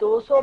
200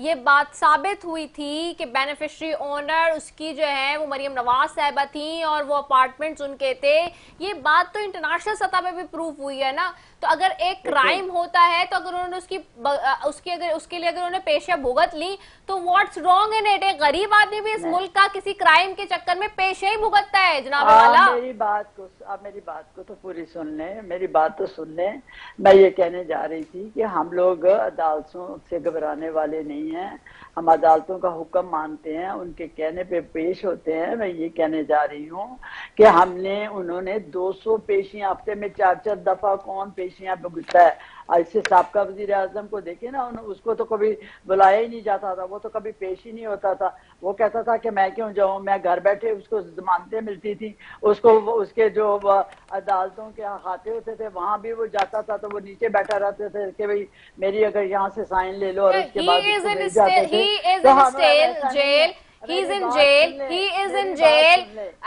یہ بات ثابت ہوئی تھی کہ بینیفیشری اونر اس کی جو ہے وہ مریم نواز صاحبہ تھیں اور وہ اپارٹمنٹس ان کے تھے. یہ بات تو انٹرنیشنل سطح پہ بھی پروف ہوئی ہے نا. تو اگر ایک کرائم ہوتا ہے تو اگر انہوں نے اس کے لیے اگر انہوں نے پیشہ بھگت لی تو واٹس رانگ ان اٹ. ایک غریب آدمی بھی اس ملک کا کسی کرائم کے چکر میں پیشہ ہی بھگتتا ہے جناب والا. آپ میری بات کو تو پوری سن لیں, میری بات تو سن لیں. میں یہ کہنے جا رہی تھی کہ ہم لوگ عدالتوں سے گھبرانے والے نہیں ہیں, ہم عدالتوں کا حکم مانتے ہیں, ان کے کہنے پہ پیش ہوتے ہیں. میں یہ کہنے جا رہی ہوں کہ انہوں نے 200 پیشیاں ہفتے میں 4 دفعہ کون پیشیاں بھگتتا ہے. ایسے سابقہ وزیر اعظم کو دیکھیں نا, اس کو تو کبھی بلایا ہی نہیں جاتا تھا, وہ تو کبھی پیش ہی نہیں ہوتا تھا. وہ کہتا تھا کہ میں کیوں جاؤں, میں گھر بیٹھے, اس کو ضمانتیں ملتی تھی, اس کے جو عدالتوں کے کھاتے ہوتے تھے وہاں بھی وہ جاتا تھا, تو وہ نیچے بیٹھا رہتے تھے کہ بھئی میری اگر یہاں سے سائن لے لو, اور اس کے بعد اس کو مل جاتے تھے. He is in jail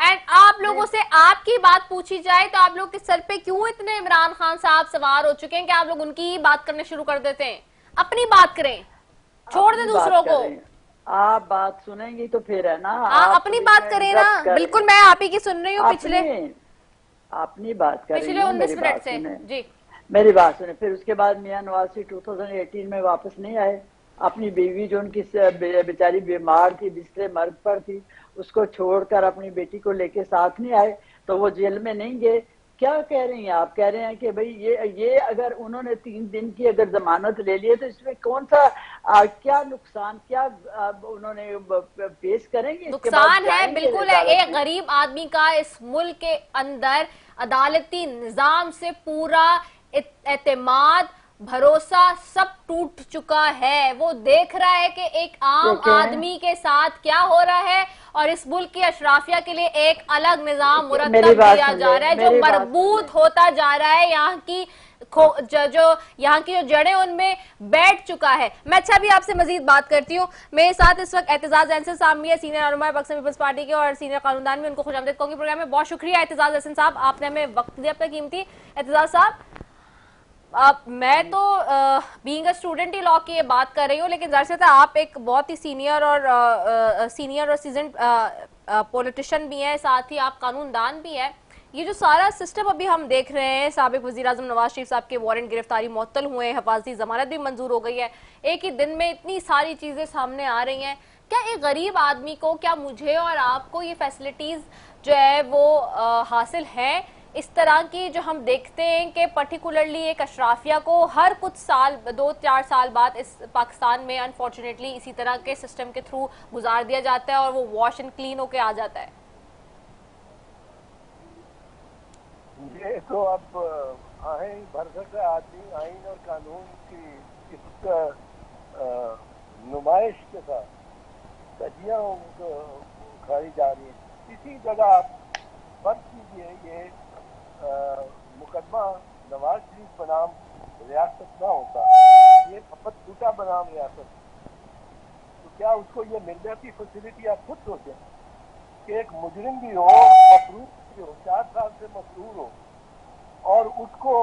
and آپ لوگوں سے آپ کی بات پوچھی جائے تو آپ لوگ کے سر پہ کیوں اتنے عمران خان صاحب سوار ہو چکے ہیں کہ آپ لوگ ان کی بات کرنے شروع کر دیتے ہیں. اپنی بات کریں, چھوڑ دیں دوسروں کو. آپ بات سنیں گی تو پھر ہے نا, آپ اپنی بات کریں نا. بالکل میں آپ ہی کی سن رہی ہوں اپنی بات کر رہی ہوں, 19 منٹ سے. جی میری بات سنیں. پھر اس کے بعد میاں نواز شریف 2018 میں واپس نہیں آئے. اپنی بیوی جو ان کی بیچاری بیمار تھی, بستر مرگ پر تھی, اس کو چھوڑ کر اپنی بیٹی کو لے کے ساتھ نہیں آئے, تو وہ جیل میں نہیں گئے. کیا کہہ رہی ہیں آپ؟ کہہ رہے ہیں کہ بھئی یہ اگر انہوں نے 3 دن کی اگر ضمانت لے لی ہے تو اس میں کون سا کیا نقصان, کیا انہوں نے پیش کریں گے؟ نقصان ہے, بالکل ہے. ایک غریب آدمی کا اس ملک کے اندر عدالتی نظام سے پورا اعتماد, بھروسہ سب ٹوٹ چکا ہے. وہ دیکھ رہا ہے کہ ایک عام آدمی کے ساتھ کیا ہو رہا ہے, اور اس ملک کی اشرافیہ کے لیے ایک الگ نظام مرتب کیا جا رہا ہے جو مربوط ہوتا جا رہا ہے. یہاں کی جو جڑیں ان میں بیٹھ چکا ہے. میں اچھا بھی آپ سے مزید بات کرتی ہوں. میرے ساتھ اس وقت اعتزاز احسن صاحب بھی ہے, سینئر رہنما پاکستان پیپلز پارٹی کے اور سینئر قانوندان بھی. ان کو خوش آمدید کہوں گی پروگرام میں. بہت شکریہ اعتزاز احسن صاحب, آپ نے ہمیں وقت دیا اپنا قیمتی. اعتزاز صاحب, میں تو being a student he law کی یہ بات کر رہی ہوں, لیکن ظاہر سی بات ہے آپ ایک بہت ہی سینئر اور سیزنڈ پولیٹیشین بھی ہیں, ساتھ ہی آپ قانون دان بھی ہیں. یہ جو سارا سسٹم ابھی ہم دیکھ رہے ہیں, سابق وزیر اعظم نواز شریف صاحب کے وارنٹ گرفتاری معطل ہوئے ہیں, حفاظتی ضمانت بھی منظور ہو گئی ہے, ایک ہی دن میں اتنی ساری چیزیں سامنے آ رہی ہیں. کیا ایک غریب آدمی کو, کیا مجھے اور آپ کو یہ فیسلٹیز جو ہے وہ حاصل ہیں اس طرح کی جو ہم دیکھتے ہیں کہ پرٹیکولرلی ایک اشرافیہ کو ہر کچھ سال 2-4 سال بعد اس پاکستان میں انفارچونیٹلی اسی طرح کے سسٹم کے تھرو گزار دیا جاتا ہے اور وہ واش اینڈ کلین ہو کے آ جاتا ہے؟ یہ تو اب آئین بھرسک آدمی آئین اور قانون کی اس نمائش کے ساتھ سجیاں کھائی جا رہی ہیں. اسی جگہ آپ فرض کیجیے یہ مقدمہ نواز شریف بنام ریاست نہ ہوتا, یہ محمد ٹوٹا بنام ریاست, تو کیا اس کو یہ مل جاتی فیسلٹی؟ آپ خود سوچیں کہ ایک مجرم بھی ہو, مفرور بھی ہو, 4 سال سے مفرور ہو, اور اس کو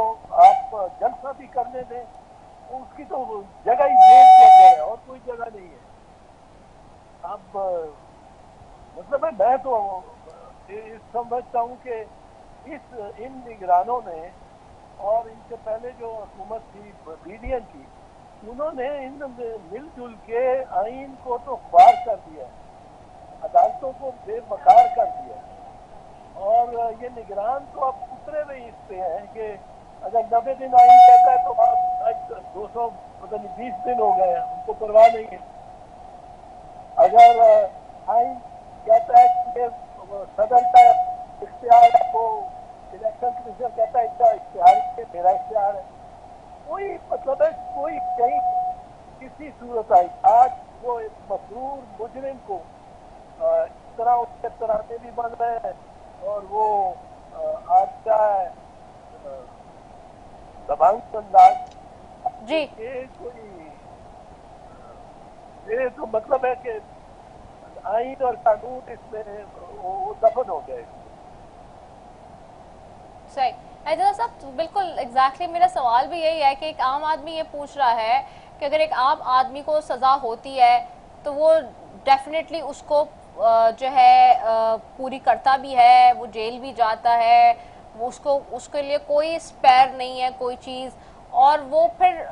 آپ جلسہ بھی کرنے دیں, اس کی تو جگہ ہی جیل کے اندر ہے اور کوئی جگہ نہیں ہے. اب مطلب ہے میں تو سمجھتا ہوں کہ ان نگرانوں نے اور ان سے پہلے جو حکومت تھی BDN کی, انہوں نے مل جل کے آئین کو تو خوار کر دیا, عدالتوں کو بے وقار کر دیا, اور یہ نگران تو اب اترے ہوئے اس پہ ہیں کہ اگر 90 دن آئین کہتا ہے تو آپ 220 دن ہو گئے ہیں, ان کو پرواہ نہیں ہے. اگر آئین کہتا ہے کہ صدر کا اختیار کو الیکشن کمیشن کہتا ہے اشتہار ہے, میرا اشتہار ہے, کوئی مطلب ہے کوئی کہیں کسی صورت آئی. آج وہ ایک مفرور مجرم کو اس طرح اس کے ترانے بھی بن رہے ہیں, اور وہ آج کا دبانگ انداز جی, یہ تو مطلب ہے کہ آئین اور قانون اس میں وہ دفن ہو گئے. صحیح. اعتزاز صاحب بالکل ایگزیکٹلی میرا سوال بھی یہی ہے کہ ایک عام آدمی یہ پوچھ رہا ہے کہ اگر ایک عام آدمی کو سزا ہوتی ہے تو وہ ڈیفینیٹلی اس کو جو ہے پوری کرتا بھی ہے, وہ جیل بھی جاتا ہے, اس کے لیے کوئی اسپیئر نہیں ہے کوئی چیز, اور وہ پھر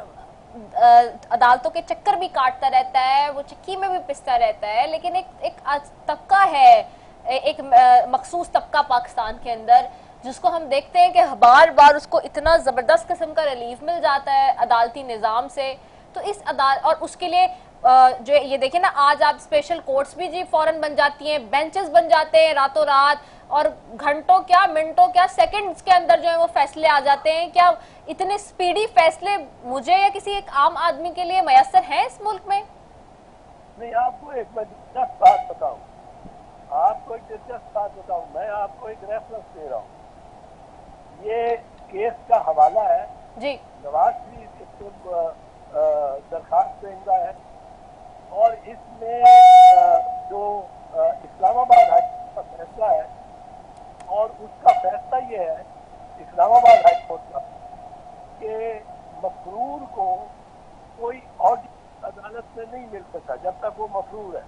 عدالتوں کے چکر بھی کاٹتا رہتا ہے, وہ چکی میں بھی پستا رہتا ہے. لیکن ایک طبقہ ہے, ایک مخصوص طبقہ پاکستان کے اندر جس کو ہم دیکھتے ہیں کہ بار بار اس کو اتنا زبردست قسم کا ریلیف مل جاتا ہے عدالتی نظام سے. تو اس اور اس کے لیے جو یہ دیکھیں نا, آج آپ اسپیشل کورٹس بھی جی فوراً بن جاتی ہیں, بینچز بن جاتے ہیں راتوں رات, اور گھنٹوں کیا منٹوں کیا سیکنڈز کے اندر جو ہے وہ فیصلے آ جاتے ہیں. کیا اتنے سپیڈی فیصلے مجھے یا کسی ایک عام آدمی کے لیے میسر ہیں اس ملک میں؟ نہیں, آپ کو ایک میں دلچسپ بات بتاؤں, میں آپ کو ایک ریفرنس دے رہا ہوں. یہ کیس کا حوالہ ہے جی, نواز شریف درخواست دہندہ ہے, اور اس میں جو اسلام آباد ہائی کورٹ کا فیصلہ ہے, اور اس کا فیصلہ یہ ہے اسلام آباد ہائی کورٹ کا کہ مفرور کو کوئی اور عدالت میں نہیں مل سکتا جب تک وہ مفرور ہے.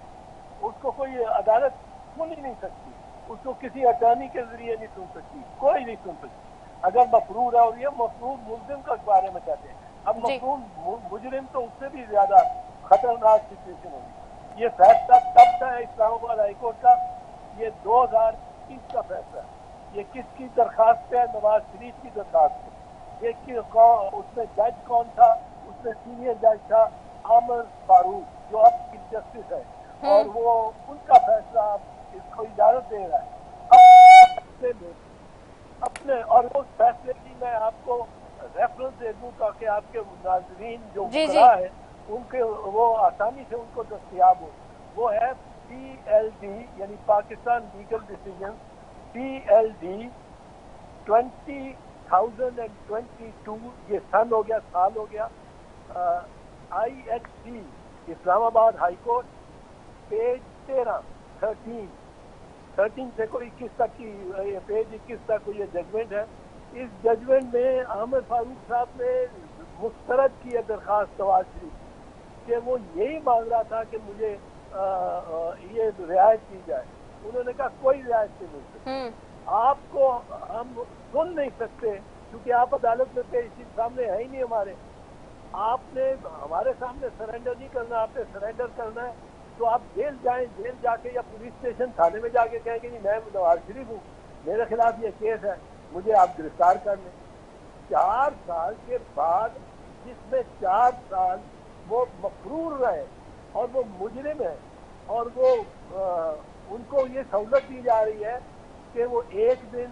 اس کو کوئی عدالت سن ہی نہیں سکتی, اس کو کسی اٹارنی کے ذریعے نہیں سن سکتی, کوئی نہیں سن سکتی اگر مفرور ہے. اور یہ مفرور ملزم کے بارے میں کہتے ہیں. اب مفرور مجرم تو اس سے بھی زیادہ خطرناک سچویشن ہوگی. یہ فیصلہ تب کا ہے اسلام آباد ہائی کورٹ کا, یہ 2021 کا فیصلہ ہے. یہ کس کی درخواست پہ ہے؟ نواز شریف کی درخواست پہ. یہ اس میں جج کون تھا؟ اس میں سینئر جج تھا عامر فاروق, جو اب چیف جسٹس ہے, اور وہ ان کا فیصلہ اس کو اجازت دے رہا ہے اپنے. اور اس فیصلے کی میں آپ کو ریفرنس دے دوں تاکہ آپ کے ناظرین جو مقررہ ہے ان کے وہ آسانی سے ان کو دستیاب ہو. وہ ہے PLD, یعنی پاکستان لیگل ڈیسیجن, PLD 2022, یہ سن ہو گیا, سال ہو گیا. IHC اسلام آباد ہائی کورٹ, پیج 13 سے کوئی 21 تک کی, پیج 21 تک یہ ججمنٹ ہے. اس ججمنٹ میں عامر فاروق صاحب نے مسترد کی ہے درخواست نواز شریف کہ وہ یہی مانگ رہا تھا کہ مجھے یہ رعایت کی جائے. انہوں نے کہا کوئی رعایت نہیں مل سکتی, آپ کو ہم سن نہیں سکتے کیونکہ آپ عدالت میں پیش سامنے ہے ہی نہیں ہمارے. آپ نے ہمارے سامنے سرنڈر نہیں کرنا, آپ نے سرنڈر کرنا ہے تو آپ جیل جائیں, جیل جا کے یا پولیس اسٹیشن تھانے میں جا کے کہیں کہ میں نواز شریف ہوں, میرے خلاف یہ کیس ہے, مجھے آپ گرفتار کر لیں. 4 سال کے بعد, جس میں 4 سال وہ مفرور رہے اور وہ مجرم ہے, اور وہ ان کو یہ سہولت دی جا رہی ہے کہ وہ ایک دن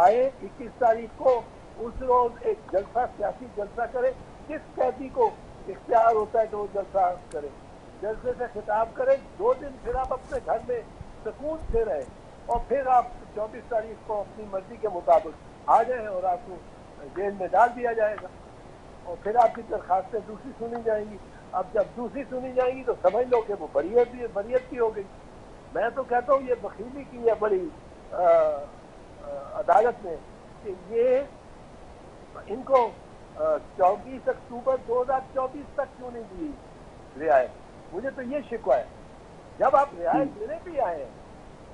آئے 21 تاریخ کو, اس روز ایک جلسہ, سیاسی جلسہ کرے. کس قیدی کو اختیار ہوتا ہے کہ وہ جلسہ کرے؟ جلسے سے خطاب کرے, 2 دن پھر آپ اپنے گھر میں سکون سے رہے, اور پھر آپ 24 تاریخ کو اپنی مرضی کے مطابق آ جائیں اور آپ کو جیل میں ڈال دیا جائے گا, اور پھر آپ کی درخواستیں دوسری سنی جائیں گی. اب جب دوسری سنی جائیں گی تو سمجھ لو کہ وہ بریت بھی ہو گئی. میں تو کہتا ہوں یہ بخیلی کی ہے بڑی عدالت میں کہ یہ ان کو 24 اکتوبر 2024 تک کیوں نہیں دی رعایت. مجھے تو یہ شکوہ ہے, جب آپ رعایت دینے بھی آئے ہیں,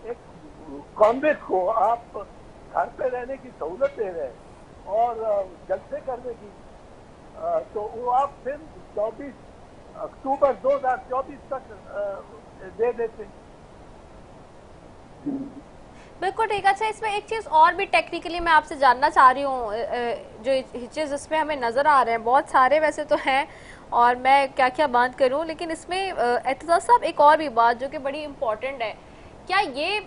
ایک کانویکٹ کو آپ گھر پہ رہنے کی سہولت دے رہے ہیں اور جلسے کرنے کی, تو وہ آپ پھر 24 اکتوبر 2024 تک دے دیتے. بالکل ٹھیک. اچھا, اس میں ایک چیز اور بھی ٹیکنیکلی میں آپ سے جاننا چاہ رہی ہوں, جو ہچز اس میں ہمیں نظر آ رہے ہیں بہت سارے ویسے تو ہیں, اور میں کیا کیا بات کروں, لیکن اس میں اعتزاز صاحب ایک اور بھی بات جو کہ بڑی امپورٹنٹ ہے, کیا یہ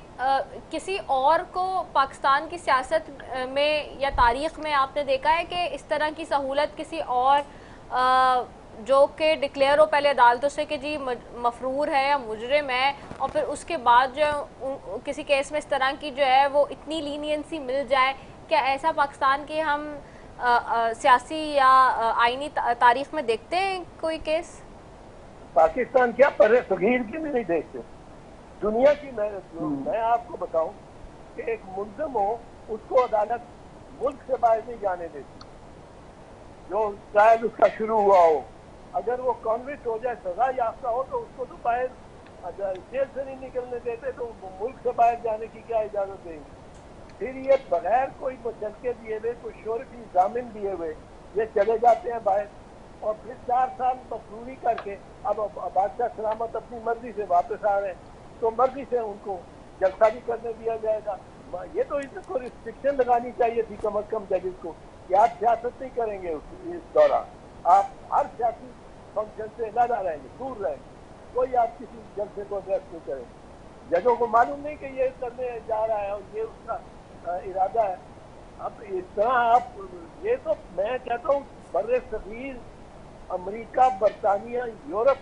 کسی اور کو پاکستان کی سیاست میں یا تاریخ میں آپ نے دیکھا ہے کہ اس طرح کی سہولت کسی اور جو کہ ڈکلیئر ہو پہلے عدالتوں سے کہ جی مفرور ہے یا مجرم ہے, اور پھر اس کے بعد جو کسی کیس میں اس طرح کی جو ہے وہ اتنی لینینسی مل جائے؟ کیا ایسا پاکستان کے ہم سیاسی یا آئینی تاریخ میں دیکھتے ہیں کوئی کیس؟ پاکستان کیا برے صغیر کی بھی نہیں دیکھتے, دنیا کی. میں آپ کو بتاؤں کہ ایک ملزم ہو اس کو عدالت ملک سے باہر نہیں جانے دیتی, جو ٹرائل اس کا شروع ہوا ہو. اگر وہ کانوکٹ ہو جائے, سزا یافتہ ہو, تو اس کو تو باہر جیل سے نہیں نکلنے دیتے, تو ملک سے باہر جانے کی کیا اجازت دیں گے؟ پھر یہ بغیر کوئی مچلکے دیے ہوئے, کوئی شورفی ضامن دیے ہوئے یہ چلے جاتے ہیں باہر, اور پھر 4 سال مفروری کر کے اب بادشاہ سلامت اپنی مرضی سے واپس آ رہے ہیں, تو مرضی سے ان کو جلسہ بھی کرنے دیا جائے گا. یہ تو اس کو ریسٹرکشن لگانی چاہیے تھی کم از کم ججز کو, کہ آپ سیاست نہیں کریں گے اس دوران, آپ ہر سیاسی فنکشن سے علیحدہ رہیں گے, دور رہیں گے, کوئی آپ کسی جلسے کو ایڈریس نہیں کریں گے. ججوں کو معلوم نہیں کہ یہ کرنے جا رہا ہے اور یہ اس کا ارادہ ہے. اب اس طرح آپ, یہ تو میں کہتا ہوں بر صغیر امریکہ, برطانیہ, یورپ,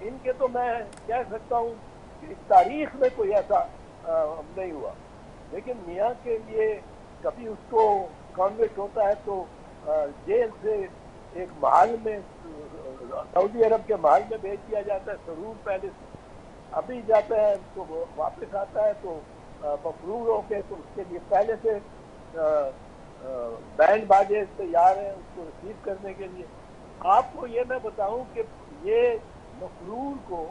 ان کے تو میں کہہ سکتا ہوں کہ تاریخ میں کوئی ایسا نہیں ہوا. لیکن میاں کے لیے کبھی اس کو کانوکٹ ہوتا ہے تو جیل سے ایک محل میں, سعودی عرب کے محل میں بھیج دیا جاتا ہے, سرور پیلس. ابھی جاتا ہے تو واپس آتا ہے تو مفرور ہو کے, تو اس کے لیے پہلے سے بینڈ باجے تیار ہیں اس کو ریسیو کرنے کے لیے. آپ کو یہ میں بتاؤں کہ یہ مفرور کو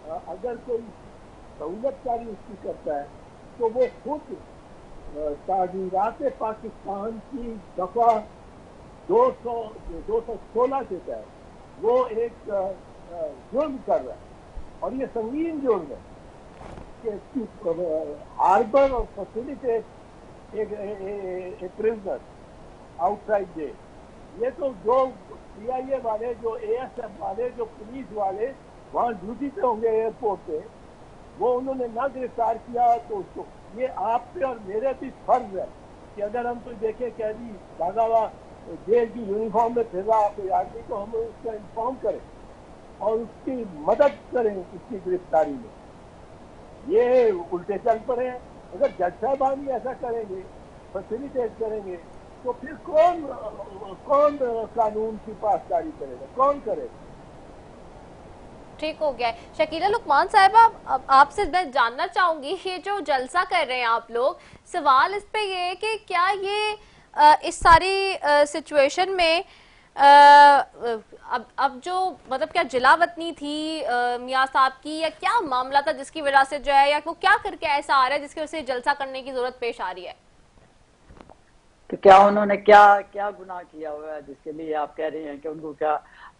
اگر کوئی سہولت کاری اس کی کرتا ہے تو وہ خود تعزیرات پاکستان کی دفعہ 216 کے تحت وہ ایک جرم کر رہا ہے, اور یہ سنگین جرم ہے کہ ہاربر اور فیسیلیٹیٹ ایک پرزنر آؤٹ سائڈ جیل. یہ تو جو سی آئی اے والے, جو اے ایس ایف والے, جو پولیس والے وہاں ڈیوٹی پہ ہوں گے ایئرپورٹ پہ, وہ انہوں نے نہ گرفتار کیا, تو اس کو یہ آپ پہ اور میرے بھی فرض ہے کہ اگر ہم کوئی دیکھیں قیدی بھاگا ہوا جیل کی یونیفارم میں پھر رہا کوئی آدمی, تو ہم اس کا انفارم کریں اور اس کی مدد کریں اس کی گرفتاری میں. یہ الٹے چل پڑے ہیں. اگر جج صاحبان بھی ایسا کریں گے, فیسیلیٹیٹ کریں گے, تو پھر کون قانون کی پاسداری کرے گا, کون کرے گا؟ ٹھیک ہو گیا ہے. شکیلہ لقمان صاحبہ, آپ سے میں جاننا چاہوں گی, یہ جو جلسہ کر رہے ہیں آپ لوگ, سوال اس پہ یہ ہے کہ کیا یہ اس ساری سچویشن میں اب جو مطلب کیا جلا وطنی تھی میاں صاحب کی, یا کیا معاملہ تھا جس کی وجہ سے جو ہے, یا وہ کیا کر کے ایسا آ رہا ہے جس کی وجہ سے جلسہ کرنے کی ضرورت پیش آ رہی ہے؟ تو کیا انہوں نے کیا گناہ کیا ہوا ہے جس کے لیے آپ کہہ رہی ہیں کہ ان کو کیا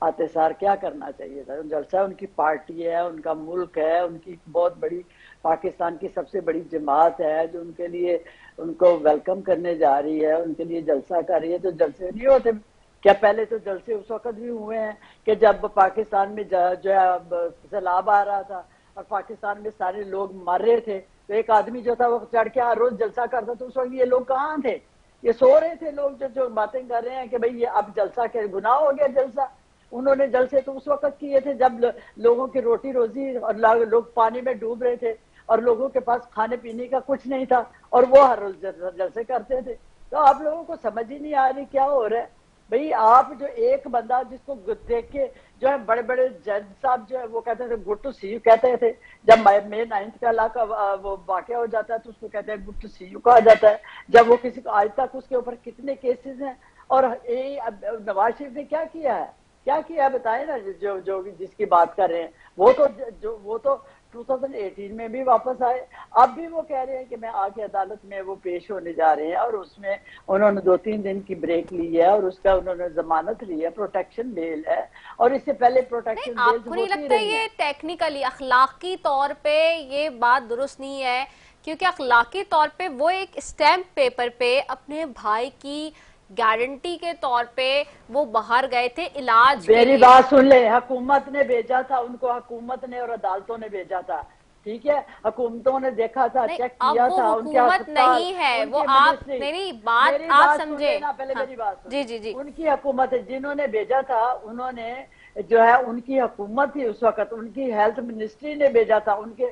آتشار کیا کرنا چاہیے تھا؟ جلسہ ان کی پارٹی ہے, ان کا ملک ہے, ان کی بہت بڑی پاکستان کی سب سے بڑی جماعت ہے جو ان کے لیے ان کو ویلکم کرنے جا رہی ہے, ان کے لیے جلسہ کر رہی ہے. تو جلسے نہیں ہوتے کیا؟ پہلے تو جلسے اس وقت بھی ہوئے ہیں کہ جب پاکستان میں جو ہے سیلاب آ رہا تھا اور پاکستان میں سارے لوگ مر رہے تھے, تو ایک آدمی جو تھا وہ چڑھ کے ہر روز جلسہ کرتا. تو اس وقت یہ لوگ کہاں تھے؟ یہ سو رہے تھے لوگ جو باتیں کر رہے ہیں کہ بھئی یہ اب جلسہ کے گناہ ہو گیا جلسہ. انہوں نے جلسے تو اس وقت کیے تھے جب لوگوں کی روٹی روزی اور لوگ پانی میں ڈوب رہے تھے اور لوگوں کے پاس کھانے پینے کا کچھ نہیں تھا, اور وہ ہر روز جلسے کرتے تھے. تو آپ لوگوں کو سمجھ ہی نہیں آ رہی کیا ہو رہا ہے بھئی. آپ جو ایک بندہ جس کو دیکھ کے جو ہے بڑے بڑے جج صاحب جو ہے وہ کہتے تھے گڈ ٹو سی یو کہتے تھے, جب مئی 9 کا علاقہ وہ واقعہ ہو جاتا ہے تو اس کو کہتے ہیں گڈ ٹو سی یو کہا جاتا ہے. جب وہ کسی کو, آج تک اس کے اوپر کتنے کیسز ہیں, اور نواز شریف نے کیا کیا ہے, کیا کیا ہے بتائیں نا. جو جس کی بات کر رہے ہیں وہ تو 2018 میں بھی واپس آئے, اب بھی وہ کہہ رہے ہیں کہ میں آگے عدالت میں وہ پیش ہونے جا رہے ہیں, اور اس میں انہوں نے 2-3 دن کی بریک لی ہے اور اس کا انہوں نے ضمانت لی ہے, پروٹیکشن بیل ہے, اور اس سے پہلے پروٹیکشن بیل آپ کو نہیں لگتا یہ ٹیکنیکلی اخلاقی طور پہ یہ بات درست نہیں ہے؟ کیونکہ اخلاقی طور پہ وہ ایک اسٹیمپ پیپر پہ اپنے بھائی کی گارنٹی کے طور پہ وہ باہر گئے تھے علاج کے لیے. میری بات سن لیں, حکومت نے بھیجا تھا ان کو, حکومت نے اور عدالتوں نے بھیجا تھا, ٹھیک ہے, حکومتوں نے دیکھا تھا, چیک کیا تھا. اب وہ حکومت نہیں ہے, وہ آپ نہیں بات آپ سمجھے. پہلے میری بات جی جی جی, ان کی حکومت ہے جنہوں نے بھیجا تھا, انہوں نے جو ہے ان کی حکومت تھی اس وقت, ان کی ہیلتھ منسٹری نے بھیجا تھا, ان کے